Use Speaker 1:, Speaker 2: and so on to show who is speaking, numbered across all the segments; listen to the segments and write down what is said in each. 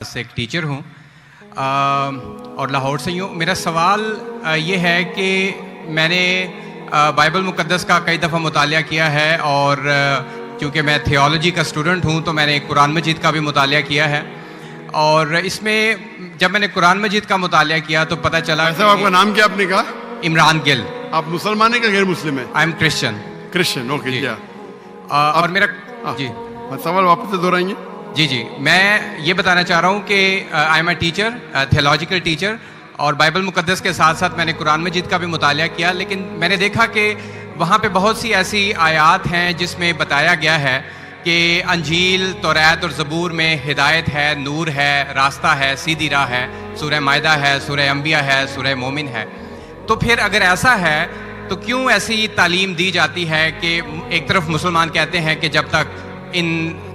Speaker 1: से एक टीचर हूँ और लाहौर से ही हूँ। मेरा सवाल ये है कि मैंने बाइबल मुक़द्दस का कई दफ़ा मुतालिया किया है और क्योंकि मैं थियोलॉजी का स्टूडेंट हूँ तो मैंने कुरान मजीद का भी मुतालिया किया है। और इसमें जब मैंने कुरान मजीद का मुतालिया किया तो पता चला।
Speaker 2: साहब आपका नाम क्या आपने कहा?
Speaker 1: इमरान गिल।
Speaker 2: आप मुसलमान हैं कि गैर मुस्लिम हैं?
Speaker 1: I am Christian.
Speaker 2: Christian, okay. क्या
Speaker 1: और मेरा जी
Speaker 2: सवाल वापस से दोहराएंगे?
Speaker 1: जी मैं ये बताना चाह रहा हूँ कि I am a teacher, theological teacher, और बाइबल मुक़द्दस के साथ साथ मैंने कुरान मजीद का भी मुतालिया किया। लेकिन मैंने देखा कि वहाँ पे बहुत सी ऐसी आयात हैं जिसमें बताया गया है कि अंजील, तौरात और ज़बूर में हिदायत है, नूर है, रास्ता है, सीधी राह है। सूरह मायदा है, सूरह अंबिया है, सूरह मोमिन है। तो फिर अगर ऐसा है तो क्यों ऐसी तालीम दी जाती है कि एक तरफ मुसलमान कहते हैं कि जब तक इन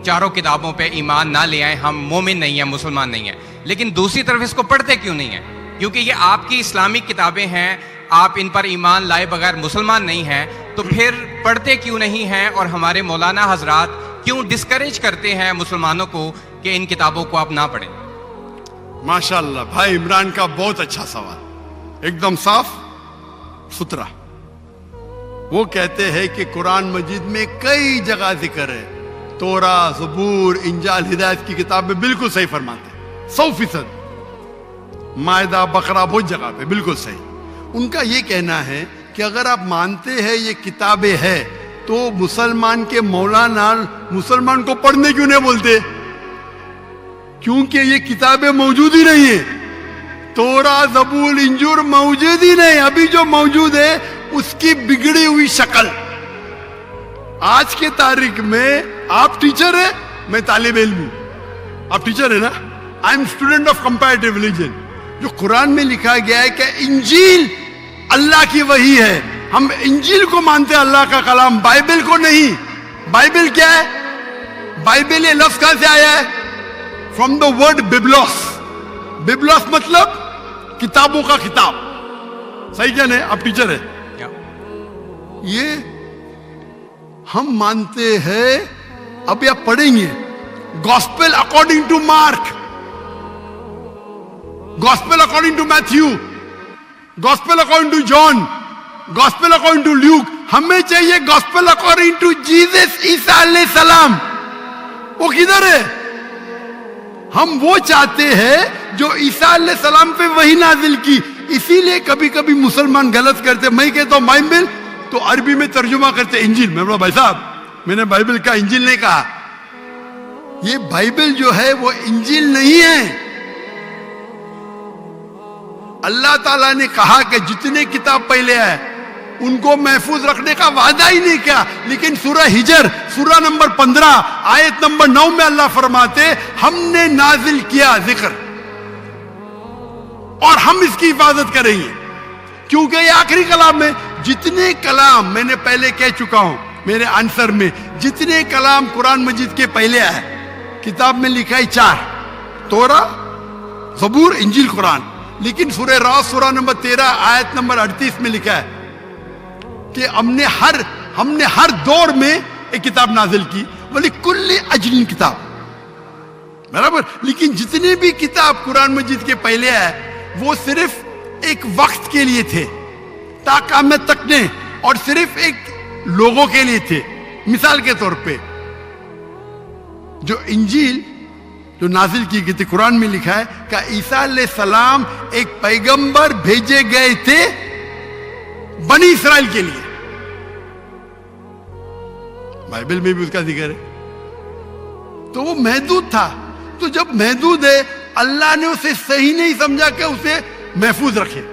Speaker 1: चारों किताबों पे ईमान ना ले आए हम मोमिन नहीं हैं, मुसलमान नहीं हैं, लेकिन दूसरी तरफ इसको पढ़ते क्यों नहीं हैं? क्योंकि ये आपकी इस्लामिक किताबें हैं, आप इन पर ईमान लाए बगैर मुसलमान नहीं हैं, तो फिर पढ़ते क्यों नहीं हैं? और हमारे मौलाना हजरात क्यों डिस्करेज करते हैं मुसलमानों को कि इन किताबों को आप ना पढ़ें?
Speaker 2: माशाल्लाह भाई इमरान का बहुत अच्छा सवाल, एकदम साफ सुथरा। वो कहते हैं कि कुरान मजीद में कई जगह जिक्र है, तोरा, ज़बूर, इंजाल, हिदायत की किताब में बिल्कुल सही फरमाते हैं, 100%। मायदा, बकरा, बहुत जगह पे बिल्कुल सही। उनका ये कहना है कि अगर आप मानते हैं ये किताबें हैं तो मुसलमान के मौलाना मुसलमान को पढ़ने क्यों नहीं बोलते? क्योंकि ये किताबें मौजूद ही नहीं है। तोरा, ज़बूर, इंजूर मौजूद ही नहीं। अभी जो मौजूद है उसकी बिगड़ी हुई शक्ल। आज के तारीख में आप टीचर है, मैं तालिब इल्म हूं। आप टीचर है ना? I am student of comparative religion. जो कुरान में लिखा गया है कि इंजील अल्लाह की वही है, हम इंजील को मानते हैं, अल्लाह का कलाम, बाइबल को नहीं। बाइबल क्या है? बाइबल ये लफ्ज कहां से आया है? From the word biblos. Biblos मतलब किताबों का किताब। सही क्या नहीं? आप टीचर है। ये हम मानते हैं। अब आप पढ़ेंगे gospel according to Mark, gospel according to Matthew, gospel according to John, gospel according to Luke. हमें चाहिए गॉस्पेल अकॉर्डिंग टू जीसस ईसा अलैहि सलाम। वो किधर है? हम वो चाहते हैं जो ईसा अलैहि सलाम पे वही नाजिल की। इसीलिए कभी कभी मुसलमान गलत करते। मैं कहता हूं बाइबल तो अरबी में तर्जुमा करते इंजील। मैं बोला भाई साहब मैंने बाइबल का इंजील नहीं कहा। ये बाइबल जो है वो इंजील नहीं है। अल्लाह ताला ने कहा कि जितने किताब पहले आए उनको महफूज रखने का वादा ही नहीं किया। लेकिन सूरह हिजर सूरह नंबर 15 आयत नंबर 9 में अल्लाह फरमाते हमने नाजिल किया जिक्र और हम इसकी हिफाजत करेंगे, क्योंकि ये आखिरी कलाम है। जितने कलाम मैंने पहले कह चुका हूं मेरे आंसर में, जितने कलाम कुरान मजीद के पहले आए किताब में लिखा है 4, तोरा, ज़बूर, इंजील, कुरान। लेकिन सूरह रात सूरह नंबर 13 आयत नंबर 38 में लिखा है कि हमने हर दौर में एक किताब नाजिल की, बोले कुल्ले अजलिन किताब, बराबर। लेकिन जितने भी किताब कुरान मजीद के पहले आए वो सिर्फ एक वक्त के लिए थे, ताक़यामत तक ने, और सिर्फ एक लोगों के लिए थे। मिसाल के तौर पे जो इंजील जो नाजिल की गई थी कुरान में लिखा है कि ईसा अलैहि सलाम एक पैगंबर भेजे गए थे बनी इस्राइल के लिए। बाइबल में भी उसका जिक्र है। तो वो महदूद था। तो जब महदूद है अल्लाह ने उसे सही नहीं समझा कि उसे महफूज रखे।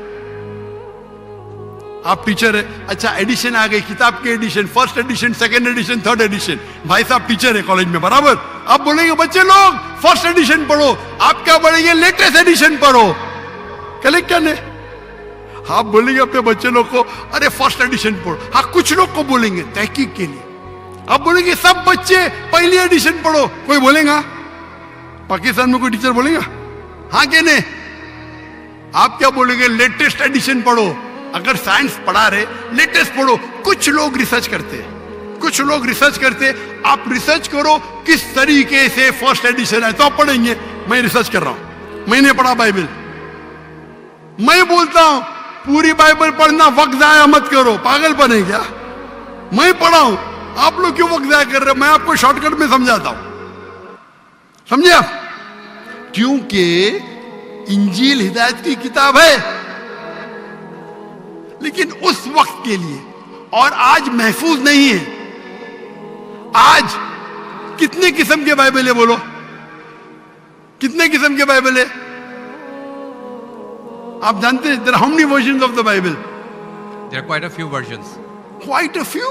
Speaker 2: आप टीचर है, अच्छा एडिशन आ गई, किताब के edition, first edition, second edition, third edition. भाई साहब टीचर है कॉलेज में, बराबर। आप बोलेंगे बच्चे लोग फर्स्ट एडिशन पढ़ो, आप क्या बोलेंगे लेटेस्ट एडिशन पढ़ो। कलेक्टर ने आप बोलेंगे अपने बच्चे लोग को अरे फर्स्ट एडिशन पढ़ो। हाँ कुछ लोग को बोलेंगे तहकीक के लिए। आप बोलेंगे सब बच्चे पहली एडिशन पढ़ो, कोई बोलेगा? पाकिस्तान में कोई टीचर बोलेगा? हाँ क्या नहीं? आप क्या बोलेंगे? लेटेस्ट एडिशन पढ़ो। अगर साइंस पढ़ा रहे लेटेस्ट पढ़ो। कुछ लोग रिसर्च करते हैं, कुछ लोग रिसर्च करते। आप रिसर्च करो किस तरीके से फर्स्ट एडिशन है तो आप पढ़ेंगे। मैं रिसर्च कर रहा हूं, मैंने पढ़ा बाइबल। मैं बोलता हूं पूरी बाइबल पढ़ना, वक्त जाया मत करो, पागलपन है क्या? मैं पढ़ा हूं, आप लोग क्यों वक्त जाया कर रहे हो? मैं आपको शॉर्टकट में समझाता हूं, समझे आप? क्योंकि इंजील हिदायत की किताब है, लेकिन उस वक्त के लिए, और आज महफूज नहीं है। आज कितने किस्म के बाइबल है? बोलो, कितने किस्म के बाइबल है? आप जानते हैं there are how many versions of the Bible?
Speaker 1: There are quite a few versions.
Speaker 2: Quite a few.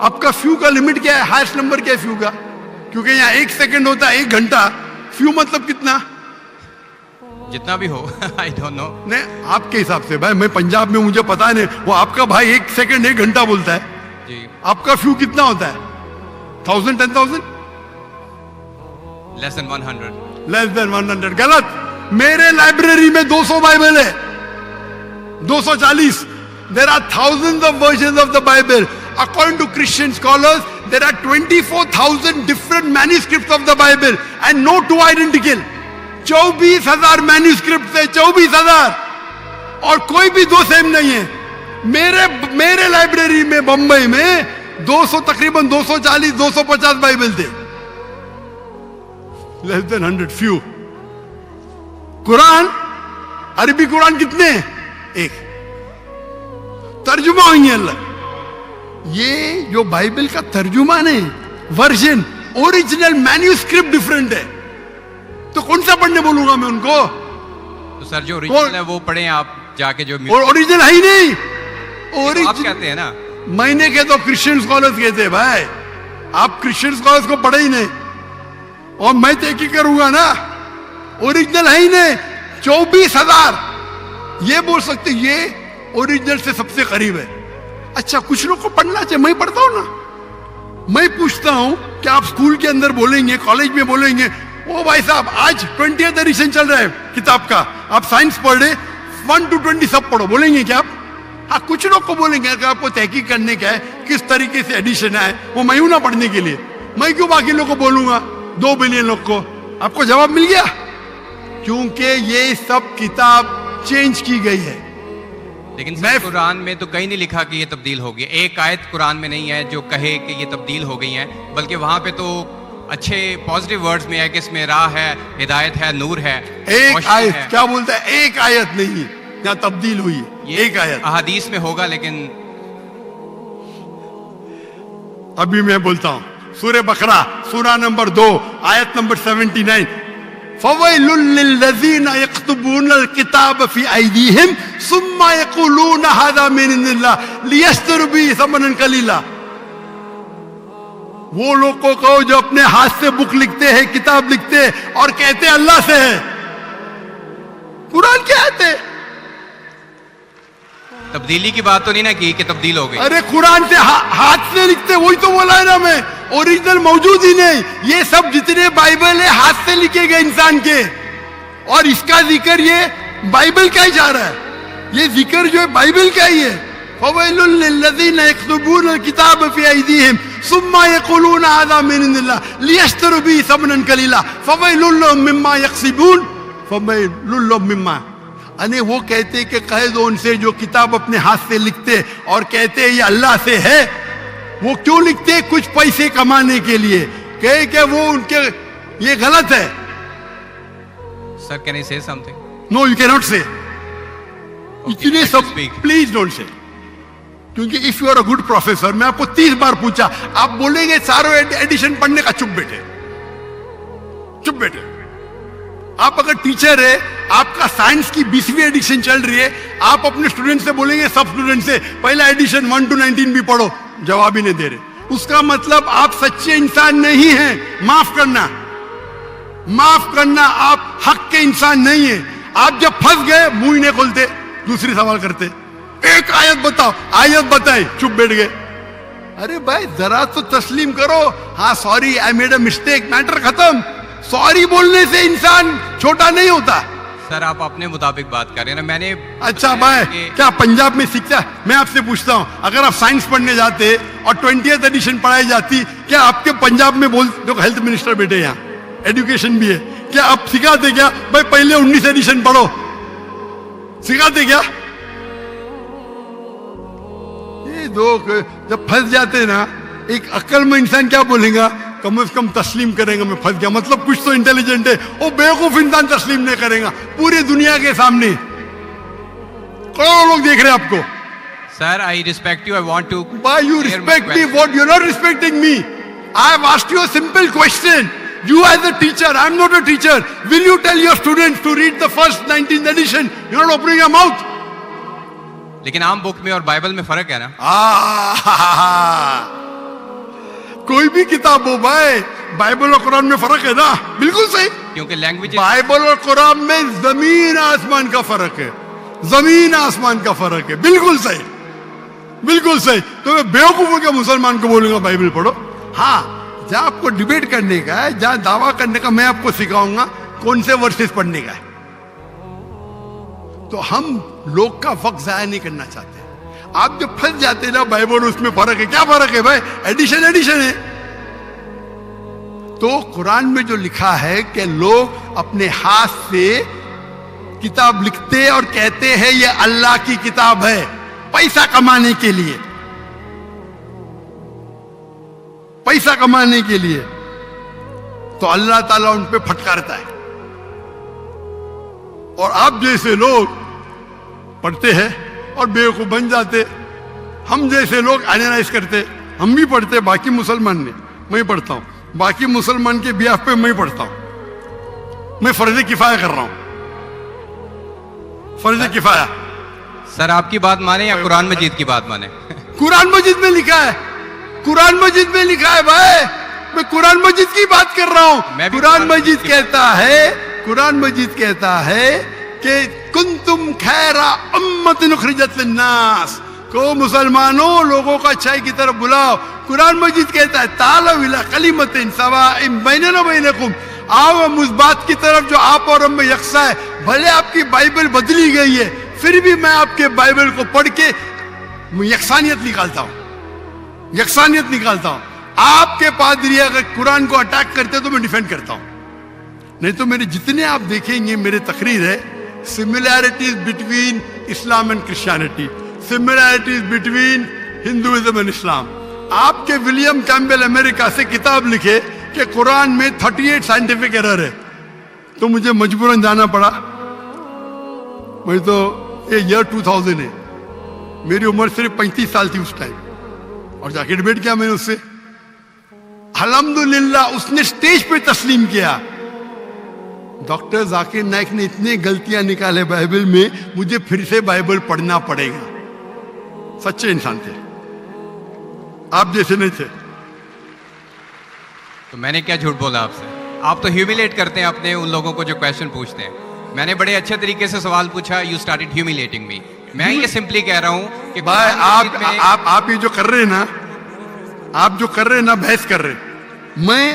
Speaker 2: आपका फ्यू का लिमिट क्या है? हाईएस्ट नंबर क्या है फ्यू का? क्योंकि यहां 1 सेकंड होता है 1 घंटा, फ्यू मतलब कितना?
Speaker 1: जितना भी हो आई डोंट नो।
Speaker 2: नहीं, आपके हिसाब से भाई, मैं पंजाब में, मुझे पता नहीं, वो आपका भाई 1 सेकंड 1 घंटा बोलता है
Speaker 1: जी।
Speaker 2: आपका फ्यू कितना होता है? 1000, 10,000?
Speaker 1: Less than 100।
Speaker 2: Less than 100। गलत। मेरे लाइब्रेरी में 200 बाइबल है, 240। There are thousands of versions of the Bible. According to Christian scholars, there are 24,000 different manuscripts of the Bible and no two identical. 24,000 manuscript है, 24,000, और कोई भी दो सेम नहीं है। मेरे लाइब्रेरी में बंबई में 200, तकरीबन 240, 250 बाइबल थे। Less than 100, few. कुरान, अरबी कुरान कितने हैं? 1। तर्जुमा हुई है अल्लाह। ये जो बाइबल का तर्जुमा नहीं, वर्जन, ओरिजिनल मैन्यूस्क्रिप्ट डिफरेंट है। तो कौन सा पढ़ने बोलूंगा मैं उनको?
Speaker 1: तो सर जो ओरिजिनल है वो पढ़ें आप जाके, जो
Speaker 2: ओरिजिनल है ही नहीं।
Speaker 1: आप कहते हैं ना,
Speaker 2: मैंने कहता हूं, क्रिश्चियन स्कॉलर्स कहते हैं भाई। आप क्रिश्चियन स्कॉलर्स को पढ़े ही नहीं, और मैं तहकीक करूंगा ना, ओरिजिनल है ही नहीं। 24,000 ये बोल सकते ये ओरिजिनल से सबसे करीब है। अच्छा, कुछ लोग को पढ़ना चाहिए, मैं पढ़ता हूं ना। मैं पूछता हूं कि आप स्कूल के अंदर बोलेंगे, कॉलेज में बोलेंगे, ओ भाई साहब आज 20th एडिशन चल रहा है किताब का, आप साइंस पढ़ रहे, 1 to 20 सब पढ़ो, बोलेंगे क्या आप? हाँ, कुछ लोग को बोलेंगे कि आपको तहकीक करने का है किस तरीके से एडिशन है, वो मैं हूं ना पढ़ने के लिए, मैं क्यों बाकी लोग को बोलूंगा? 2 बिलियन लोग को। आपको जवाब मिल गया? क्योंकि ये सब किताब चेंज की गई है।
Speaker 1: लेकिन सर कुरान में तो कहीं नहीं लिखा कि ये तब्दील होगी। एक आयत कुरान में नहीं है जो कहे कि ये तब्दील हो गई है, बल्कि वहां पे तो अच्छे पॉजिटिव वर्ड्स में है कि इसमें राह है, हिदायत है, नूर है।
Speaker 2: एक आयत है। क्या बोलता है? एक आयत नहीं यहाँ तब्दील हुई है, एक आयत।
Speaker 1: अहादीस में होगा, लेकिन
Speaker 2: अभी मैं बोलता हूं, सूरह बकरा, सूरा नंबर 2, आयत नंबर 79। फवैलुल लिल्लज़ीना यक्तुबूनल किताब फी अयदीहिम सुम्मा यक़ूलूना हाज़ा मिन इंदिल्लाह लियश्तरू बिही समनन कलीला। वो लोग को कहो जो अपने हाथ से बुक लिखते हैं, किताब लिखते हैं, और कहते हैं अल्लाह से है। कुरान क्या है?
Speaker 1: तब्दीली की बात तो नहीं ना की कि तब्दील हो गई।
Speaker 2: अरे कुरान से हाथ से लिखते, वही तो बोला है ना मैं, ओरिजिनल मौजूद ही नहीं। ये सब जितने बाइबल है हाथ से लिखे गए इंसान के, और इसका जिक्र ये बाइबल का ही जा रहा है। ये जिक्र जो है बाइबल का ही है। फवैलुल लिल्लज़ीना यक्तुबूनल किताब फी अयदीहिम सुम्मा यक़ूलूना हाज़ा मिन इंदिल्लाह लियश्तरू बिही समनन कलीला फवैलुल लहुम मिम्मा यक्सिबून फवैलुल लहुम मिम्मा। अने वो कहते कि कह दो उनसे जो किताब अपने हाथ से लिखते और कहते ये अल्लाह से है। वो क्यों लिखते? कुछ पैसे कमाने के लिए। कहे कि वो उनके, ये गलत है।
Speaker 1: Sir can I say something?
Speaker 2: No, you can not say. इतने सब प्लीज डोंट से, क्योंकि if you are a good professor, मैं आपको 30 बार पूछा, आप बोलेंगे सारों एडिशन पढ़ने का, चुप बैठे, चुप बैठे। आप अगर टीचर है, आपका साइंस की 20वीं एडिशन चल रही है, आप अपने स्टूडेंट से बोलेंगे, सब स्टूडेंट से पहला एडिशन 1 to 19 भी पढ़ो, जवाब ही नहीं दे रहे। उसका मतलब आप सच्चे इंसान नहीं हैं। माफ करना, माफ करना, आप हक के इंसान नहीं है। आप जब फंस गए मुंह ही नहीं खोलते, दूसरी सवाल करते, एक आयत बताओ, आयत बताए, चुप बैठ गए। अरे भाई जरा तो तस्लीम करो, हाँ sorry I made a mistake, matter खत्म। सॉरी बोलने से इंसान छोटा नहीं होता।
Speaker 1: सर आप अपने मुताबिक बात कर रहे हैं ना, मैंने।
Speaker 2: अच्छा भाई, क्या पंजाब में सीखता? मैं आपसे पूछता हूं, अगर आप साइंस पढ़ने जाते और 20th एडिशन पढ़ाई जाती, क्या आपके पंजाब में बोल, जो हेल्थ मिनिस्टर बैठे यहाँ, एजुकेशन भी है, क्या अब सिखाते क्या भाई? पहले 19 एडिशन पढ़ो, सिखाते क्या? ये दो जब फंस जाते ना, एक अक्लमंद इंसान क्या बोलेगा? कम से कम तस्लीम करेगा मैं फंस गया, मतलब कुछ तो इंटेलिजेंट है। वो बेवकूफ इंसान तस्लीम नहीं करेगा पूरी दुनिया के सामने, करोड़ों लोग देख रहे हैं आपको।
Speaker 1: Sir, I respect you. I want to.
Speaker 2: Why you
Speaker 1: clear my
Speaker 2: respect me?
Speaker 1: question.
Speaker 2: What? You're not respecting me. I have asked you a simple question. You as a teacher, I'm not a teacher. Will you tell your students to read the first 19th edition? You're not opening your mouth.
Speaker 1: लेकिन आम book में और Bible में फर्क है ना?
Speaker 2: कोई भी किताब हो भाई, बाइबल और कुरान में फर्क है ना? बिल्कुल सही।
Speaker 1: क्योंकि लैंग्वेज
Speaker 2: बाइबल और कुरान में जमीन आसमान का फर्क है, जमीन आसमान का फर्क है। बिल्कुल सही, बिल्कुल सही। तो मैं बेवकूफों के मुसलमान को बोलूंगा बाइबल पढ़ो। हाँ, जहां आपको डिबेट करने का है, जहां दावा करने का, मैं आपको सिखाऊंगा कौन से वर्सेस पढ़ने का है। तो हम लोग का वक्त जाया नहीं करना चाहते। आप जब फंस जाते हैं ना बाइबल, उसमें फर्क है। क्या फर्क है भाई? एडिशन एडिशन है। तो कुरान में जो लिखा है कि लोग अपने हाथ से किताब लिखते और कहते हैं ये अल्लाह की किताब है, पैसा कमाने के लिए, पैसा कमाने के लिए, तो अल्लाह ताला उन पे फटकारता है। और आप जैसे लोग पढ़ते हैं और बेवकूफ बन जाते। हम जैसे लोग एनालाइज करते, हम भी पढ़ते, बाकी मुसलमान ने, मैं पढ़ता हूं, बाकी मुसलमान के बिहाफ पे मैं पढ़ता हूं। मैं फर्ज किफाया कर रहा हूं, फर्ज किफाया।
Speaker 1: सर आपकी बात माने या कुरान मजीद की बात माने?
Speaker 2: कुरान मजीद में लिखा है, कुरान मजीद में लिखा है भाई। मैं कुरान मजीद की बात कर रहा हूं। कुरान मजीद कहता है, कुरान मजीद कहता है कि कुंतुम खैरा उम्मतिन उखरिजत लिन्नास, को मुसलमानों लोगों का अच्छाई की तरफ बुलाओ। कुरान मजीद कहता है तालव इला कलिमतिन सवाइम बैनना बैनकुम, आओ हम उस बात की तरफ जो आप और हम में यकसा है। भले आपकी बाइबल बदली गई है, फिर भी मैं आपके बाइबल को पढ़ के यकसानियत निकालता हूं, यकसानियत निकालता हूं। आपके पादरी अगर कुरान को अटैक करते तो मैं डिफेंड करता हूं, नहीं तो मेरे जितने आप देखेंगे मेरे तकरीर है, similarities between Islam and Christianity, similarities between Hinduism and Islam. आपके विलियम कैम्बेल अमेरिका से किताब लिखे कि कुरान में 38 साइंटिफिक एरर है, तो मुझे मजबूरन जाना पड़ा। मैं तो ये ईयर 2000 है, मेरी उम्र सिर्फ 35 साल थी उस टाइम, और जाके डिबेट किया मैंने उससे। अल्हम्दुलिल्लाह उसने स्टेज पे तस्लीम किया। डॉक्टर जाकिर नाइक ने इतने गलतियां निकाले बाइबल में, मुझे फिर से बाइबल पढ़ना पड़ेगा। सच्चे इंसान थे, आप जैसे नहीं थे।
Speaker 1: तो मैंने क्या झूठ बोला आपसे? आप तो ह्यूमिलेट करते हैं अपने उन लोगों को जो क्वेश्चन पूछते हैं। मैंने बड़े अच्छे तरीके से सवाल पूछा, यू स्टार्टेड ह्यूमिलेटिंग मी। मैं ये सिंपली कह रहा हूं कि
Speaker 2: भाई आप ये जो कर रहे हैं ना, आप जो कर रहे हैं ना, बहस कर रहे हैं। मैं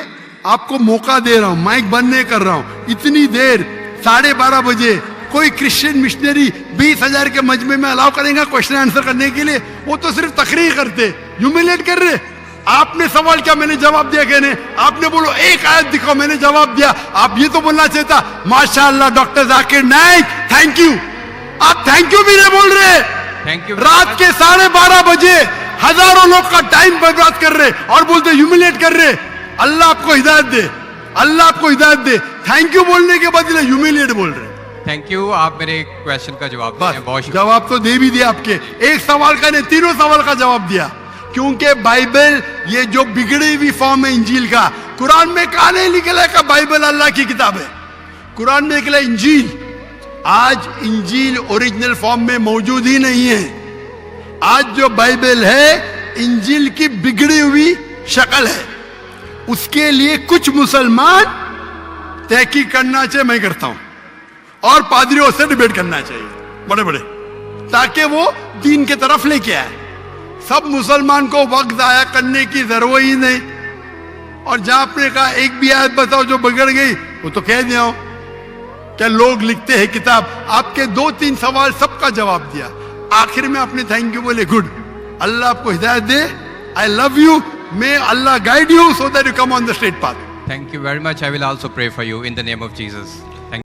Speaker 2: आपको मौका दे रहा हूं, माइक बंद नहीं कर रहा हूं। इतनी देर 12:30 बजे कोई क्रिश्चियन मिशनरी 20,000 के मजमे में अलाउ करेगा क्वेश्चन आंसर करने के लिए? वो तो सिर्फ तकरीर करते, ह्यूमिलेट कर रहे। आपने सवाल किया, मैंने जवाब दिया। कहने आपने बोलो एक आयत दिखाओ, मैंने जवाब दिया। आप ये तो बोलना चाहिए था माशाअल्लाह doctor Zakir Naik, thank you. आप थैंक यू भी नहीं बोल रहे।
Speaker 1: Thank you.
Speaker 2: रात के 12:30 बजे हजारों लोग का टाइम बर्बाद कर रहे और बोलते ह्यूमिलेट कर रहे। अल्लाह आपको हिदायत दे, अल्लाह आपको हिदायत दे। थैंक यू बोलने के बदले ह्यूमिलेट बोल रहे।
Speaker 1: थैंक यू, आप मेरे क्वेश्चन का जवाब दिए, बहुत शुक्रिया।
Speaker 2: जवाब तो दे भी दिया आपके, एक सवाल का नहीं, तीनों सवाल का जवाब दिया। क्योंकि बाइबल ये जो बिगड़ी हुई फॉर्म है इंजील का, कुरान में कहा नहीं निकला का बाइबल अल्लाह की किताब है। कुरान में निकला इंजील। आज इंजील ओरिजिनल फॉर्म में मौजूद ही नहीं है। आज जो बाइबल है इंजील की बिगड़ी हुई शक्ल है। उसके लिए कुछ मुसलमान तहकीक करना चाहिए, मैं करता हूं, और पादरियों से डिबेट करना चाहिए बड़े बड़े, ताकि वो दीन की तरफ लेके आए। सब मुसलमान को वक्त जाया करने की जरूरत ही नहीं। और जहां आपने कहा एक भी आयत बताओ जो बिगड़ गई, वो तो कह दिया हूं। क्या लोग लिखते हैं किताब? आपके 2-3 सवाल सबका जवाब दिया। आखिर में आपने थैंक यू बोले, गुड, अल्लाह आपको हिदायत दे, आई लव यू, मे अल्लाह guide you so that you come on the straight path.
Speaker 1: Thank you very much. I will also pray for you in the name of Jesus.